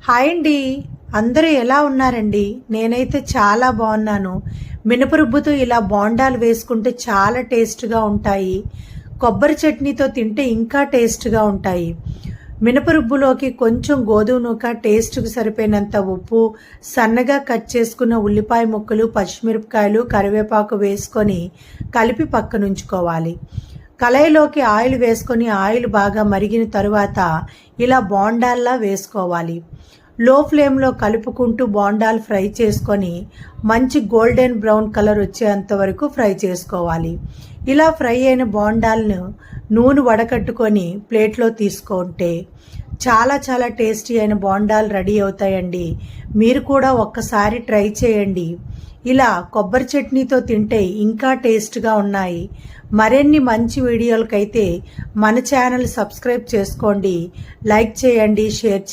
Hi అండి. అందరూ ఎలా ఉన్నారండి? నేనైతే చాలా బాగున్నాను. మినపరుబ్బుతో ఇలా బోండాలు వేసుకుంటే చాలా టేస్ట్గా ఉంటాయి. కొబ్బరి చట్నీతో తింటే ఇంకా టేస్ట్గా ఉంటాయి. మినపరుబ్బులోకి కొంచెం గోధుమ నూక, టేస్ట్కి సరిపోయినంత ఉప్పు, సన్నగా కట్ చేసుకున్న ఉల్లిపాయ ముక్కలు, పచ్చిమిరపకాయలు, కరివేపాకు వేసుకొని కలిపి పక్కనుంచుకోవాలి. కళాయిలోకి ఆయిల్ వేసుకొని ఆయిల్ బాగా మరిగిన తరువాత ఇలా బోండాల్లా వేసుకోవాలి. లో ఫ్లేమ్లో కలుపుకుంటూ బోండాలు ఫ్రై చేసుకొని మంచి గోల్డెన్ బ్రౌన్ కలర్ వచ్చేంత వరకు ఫ్రై చేసుకోవాలి. ఇలా ఫ్రై అయిన బోండాలను నూనె వడకట్టుకొని ప్లేట్లో తీసుకుంటే చాలా చాలా టేస్టీ అయిన బోండాలు రెడీ అవుతాయండి. మీరు కూడా ఒక్కసారి ట్రై చేయండి. ఇలా కొబ్బరి చట్నీతో తింటే ఇంకా టేస్ట్గా ఉన్నాయి. మరిన్ని మంచి వీడియోలకైతే మన ఛానల్ సబ్స్క్రైబ్ చేసుకోండి, లైక్ చేయండి, షేర్ చేయండి.